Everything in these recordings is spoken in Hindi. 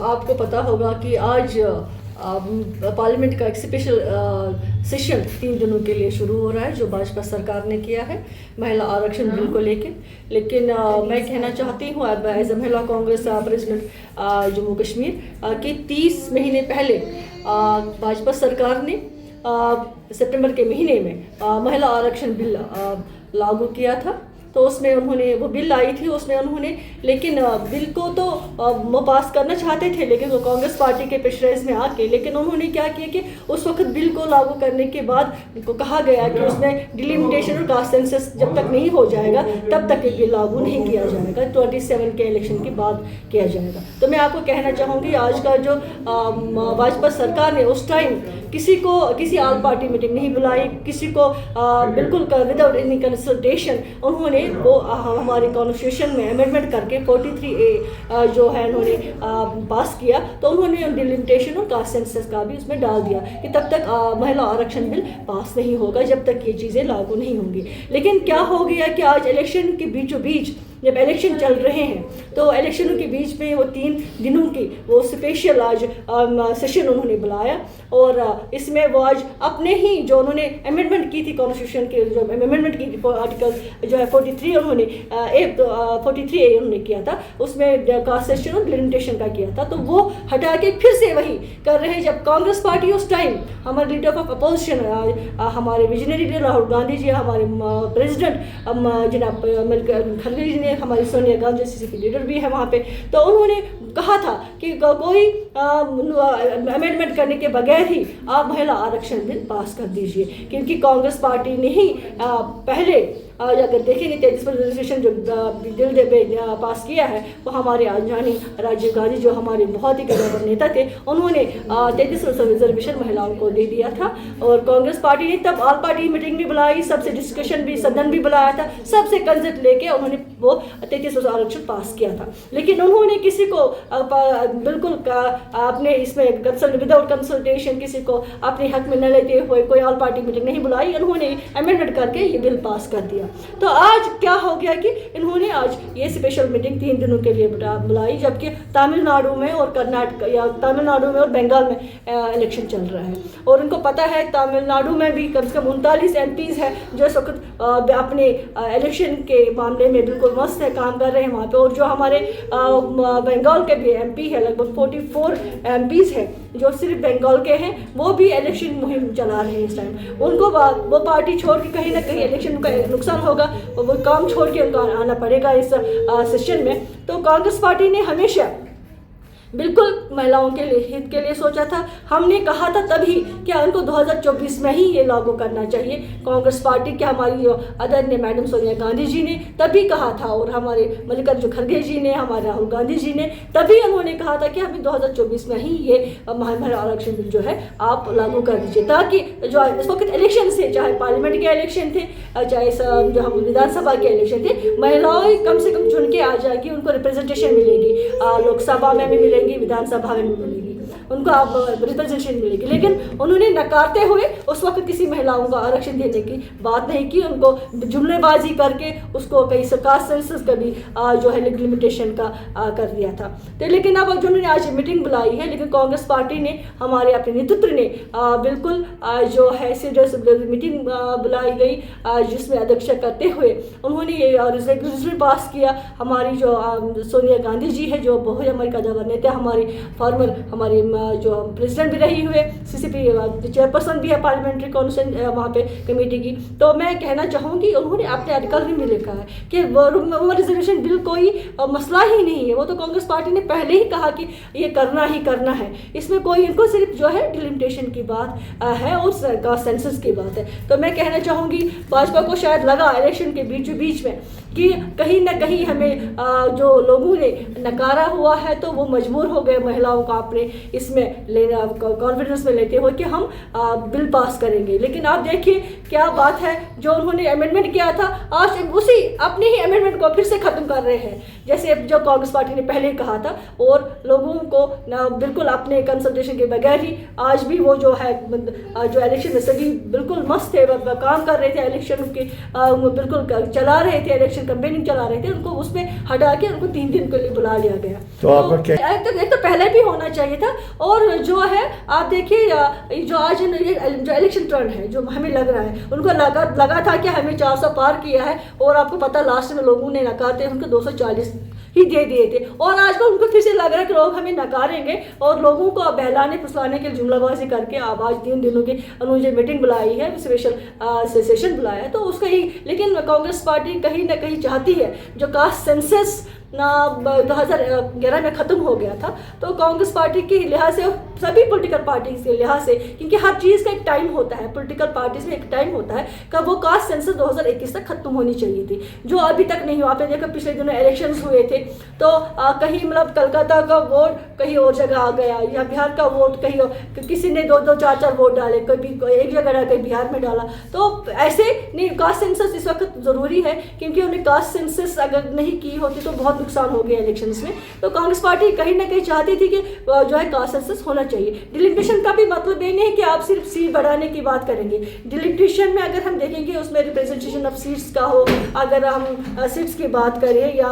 आपको पता होगा कि आज पार्लियामेंट का एक स्पेशल सेशन 3 दिनों के लिए शुरू हो रहा है जो भाजपा सरकार ने किया है महिला आरक्षण बिल को लेके। लेकिन मैं कहना चाहती हूँ एज ए महिला कांग्रेस प्रेसिडेंट जम्मू कश्मीर कि 30 महीने पहले भाजपा सरकार ने सितंबर के महीने में महिला आरक्षण बिल लागू किया था। तो उसमें उन्होंने वो बिल लाई थी, उसमें उन्होंने लेकिन बिल को तो वो पास करना चाहते थे लेकिन वो कांग्रेस पार्टी के प्रेशराइज में आके, लेकिन उन्होंने क्या किया कि उस वक्त बिल को लागू करने के बाद उनको कहा गया कि उसमें डिलिमिटेशन और कास्ट सेंसस जब तक नहीं हो जाएगा तब तक ये बिल लागू नहीं किया जाएगा, 27 के इलेक्शन के बाद किया जाएगा। तो मैं आपको कहना चाहूँगी आज का जो भाजपा सरकार ने उस टाइम किसी ऑल पार्टी मीटिंग नहीं बुलाई, किसी को बिल्कुल विदाउट एनी कंसल्टेशन उन्होंने वो हमारे कॉन्स्टिट्यूशन में अमेंडमेंट करके 43A जो है उन्होंने पास किया। तो उन्होंने डिलिमिटेशन और कास्ट सेंसस का भी उसमें डाल दिया कि तब तक महिला आरक्षण बिल पास नहीं होगा जब तक ये चीज़ें लागू नहीं होंगी। लेकिन क्या हो गया कि आज इलेक्शन के बीचों बीच जब इलेक्शन चल रहे हैं तो इलेक्शनों के बीच में वो 3 दिनों की वो स्पेशल आज सेशन उन्होंने बुलाया और इसमें वो आज अपने ही जो उन्होंने अमेंडमेंट की थी कॉन्स्टिट्यूशन के जो अमेंडमेंट की आर्टिकल जो है 43 उन्होंने 43A उन्होंने किया था, उसमें कास्ट सेशन और डिलिमिटेशन का किया था, तो वो हटा के फिर से वही कर रहे हैं। जब कांग्रेस पार्टी उस टाइम हमारे लीडर ऑफ अपोजिशन हमारे विजनरी लीडर राहुल गांधी जी, हमारे प्रेसिडेंट जनाब खड़गे जी ने, हमारी सोनिया गांधी सीसीपी लीडर भी है वहाँ पे, तो उन्होंने कहा था कि कोई अमेंडमेंट करने के बगैर ही आप महिला आरक्षण बिल पास कर दीजिए, क्योंकि कांग्रेस पार्टी ने ही पहले अगर देखेंगे 33% रिजर्वेशन जो बिल पास किया है वो हमारे जानी राजीव गांधी जो हमारे बहुत ही कद्दावर नेता थे, उन्होंने 33% रिजर्वेशन महिलाओं को दे दिया था। और कांग्रेस पार्टी ने तब ऑल पार्टी मीटिंग भी बुलाई, सबसे डिस्कशन भी सदन भी बुलाया था, सबसे कंसल्ट लेके उन्होंने वो 33% आरक्षण पास किया था। लेकिन उन्होंने किसी को बिल्कुल अपने इसमें विदाउट कंसल्टेशन किसी को अपने हक में न लेते हुए कोई ऑल पार्टी मीटिंग नहीं बुलाई, उन्होंने अमेंडमेंट करके ये बिल पास कर दिया। तो आज क्या हो गया कि इन्होंने आज ये स्पेशल मीटिंग 3 दिनों के लिए बुलाई, जबकि तमिलनाडु में और कर्नाटक या तमिलनाडु में और बंगाल में इलेक्शन चल रहा है। और उनको पता है तमिलनाडु में भी कम से कम 39 MPs है जो इस वक्त अपने इलेक्शन के मामले में बिल्कुल मस्त है, काम कर रहे हैं वहाँ पे। और जो हमारे बंगाल के भी MP है, लगभग 44 MPs है जो सिर्फ बंगाल के हैं, वो भी इलेक्शन मुहिम चला रहे हैं इस टाइम। उनको वो पार्टी छोड़ के कहीं ना कहीं इलेक्शन का नुकसान होगा और वो काम छोड़ के उनको आना पड़ेगा इस सेशन में। तो कांग्रेस पार्टी ने हमेशा बिल्कुल महिलाओं के लिए हित के लिए सोचा था। हमने कहा था तभी कि उनको 2024 में ही ये लागू करना चाहिए। कांग्रेस पार्टी के हमारी आदरणीय मैडम सोनिया गांधी जी ने तभी कहा था और हमारे मल्लिकार्जुन खड़गे जी ने, हमारे राहुल गांधी जी ने तभी उन्होंने कहा था कि हमें 2024 में ही ये महिला आरक्षण बिल जो है आप लागू कर दीजिए, ताकि जो इस वक्त इलेक्शन से, चाहे पार्लियामेंट के इलेक्शन थे चाहे जो हम विधानसभा के इलेक्शन थे, महिलाएं कम से कम चुन के आ जाएगी, उनको रिप्रेजेंटेशन मिलेगी, लोकसभा में भी मिलेगी, विधानसभा में मिलेगी, उनको आप रिप्रेजेंटेशन मिलेगी। लेकिन उन्होंने नकारते हुए उस वक्त किसी महिलाओं को आरक्षण देने की बात नहीं की, उनको जुमलेबाजी करके उसको कई कास्ट सेंसस का भी जो है लिमिटेशन का कर दिया था। तो लेकिन अब जो उन्होंने आज मीटिंग बुलाई है, लेकिन कांग्रेस पार्टी ने, हमारे अपने नेतृत्व ने बिल्कुल जो है सीरियस मीटिंग बुलाई गई जिसमें अध्यक्षता करते हुए उन्होंने ये रेजोल्यूशन पास किया। हमारी जो सोनिया गांधी जी है जो बहुत हमारी कद्दावर नेता, हमारी फॉर्मर हमारी जो प्रेसिडेंट भी रही हुए, सीसीपी चेयरपर्सन भी है पार्लियामेंट्री काउंसिल वहाँ पे कमेटी की। तो मैं कहना चाहूँगी उन्होंने अपने आर्टिकल में लिखा है कि वो रिजर्वेशन बिल कोई मसला ही नहीं है, वो तो कांग्रेस पार्टी ने पहले ही कहा कि ये करना ही करना है, इसमें कोई इनको सिर्फ जो है डिलिमिटेशन की बात है और सेंसस की बात है। तो मैं कहना चाहूँगी भाजपा को शायद लगा इलेक्शन के बीचों बीच में कि कहीं ना कहीं हमें जो लोगों ने नकारा हुआ है तो वो मजबूर हो गए महिलाओं का अपने इसमें लेना, कॉन्फिडेंस में लेते हुए कि हम बिल पास करेंगे। लेकिन आप देखिए क्या बात है, जो उन्होंने अमेंडमेंट किया था आज उसी अपने ही अमेंडमेंट को फिर से ख़त्म कर रहे हैं, जैसे जो कांग्रेस पार्टी ने पहले कहा था। और लोगों को बिल्कुल अपने कंसल्टेशन के बगैर ही आज भी वो जो है जो इलेक्शन में सभी बिल्कुल मस्त थे, काम कर रहे थे, इलेक्शन के बिल्कुल चला रहे थे इलेक्शन इलेक्शन कैंपेनिंग चला रहे थे उनको उसमें हटा के उनको 3 दिन के लिए बुला लिया गया। तो आपका क्या एक तो पहले भी होना चाहिए था। और जो है आप देखिए जो आज जो इलेक्शन टर्न है जो हमें लग रहा है उनको लगा था कि हमें 400 पार किया है, और आपको पता लास्ट में लोगों ने नकारते उनको 240 ही दे दिए थे। और आजकल उनको फिर से लग रहा है कि लोग हमें नकारेंगे, और लोगों को बहलाने फुसलाने के जुमलाबाजी करके अब आज 3 दिनों की उन्होंने मीटिंग बुलाई है, स्पेशल सेशन बुलाया है, तो उसका ही। लेकिन कांग्रेस पार्टी कहीं ना कहीं चाहती है जो कास्ट सेंसस 2011 में ख़त्म हो गया था, तो कांग्रेस पार्टी के लिहाज से सभी पॉलिटिकल पार्टीज के लिहाज से, क्योंकि हर चीज़ का एक टाइम होता है, पॉलिटिकल पार्टीज में एक टाइम होता है कब वो कास्ट सेंसस 2021 तक खत्म होनी चाहिए थी, जो अभी तक नहीं हुआ। आपने देखा पिछले दिनों इलेक्शंस हुए थे, तो कहीं मतलब कलकत्ता का वोट कहीं और जगह आ गया, या बिहार का वोट कहीं और, किसी ने 2-2 4-4 वोट डाले, कभी एक जगह डाला, कहीं बिहार में डाला। तो ऐसे नहीं, कास्ट सेंसस इस वक्त ज़रूरी है, क्योंकि उन्हें कास्ट सेंसस अगर नहीं की होती तो बहुत नुकसान हो गया इलेक्शंस में। तो कांग्रेस पार्टी कहीं ना कहीं चाहती थी कि जो है कास्ट सेंसस होना चाहिए। डिलिमिटेशन का भी मतलब ये नहीं है कि आप सिर्फ सीट बढ़ाने की बात करेंगे। डिलिमिटेशन में अगर हम देखेंगे उसमें रिप्रेजेंटेशन ऑफ सीट्स का हो, अगर हम सीट्स की बात करें, या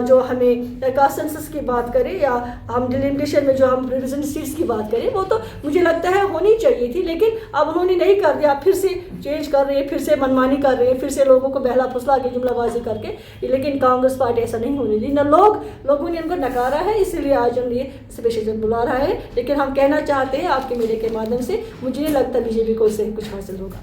जो हमें कास्ट सेंसस की बात करें, या हम डिलिमिटेशन में जो हम रिप्रेजेंटेटिव सीट्स की बात करें, वो तो मुझे लगता है होनी चाहिए थी, लेकिन अब उन्होंने नहीं कर दिया। फिर से चेंज कर रहे हैं, फिर से मनमानी कर रहे हैं, फिर से लोगों को बहला फुसला के जुमलाबाजी करके। लेकिन कांग्रेस पार्टी ऐसा नहीं होने दी, लोगों ने उनको नकारा है, इसीलिए आज हम ये स्पेशल बुला रहा है। लेकिन हम कहना चाहते हैं आपके मीडिया के माध्यम से, मुझे नहीं लगता बीजेपी को इससे कुछ हासिल होगा।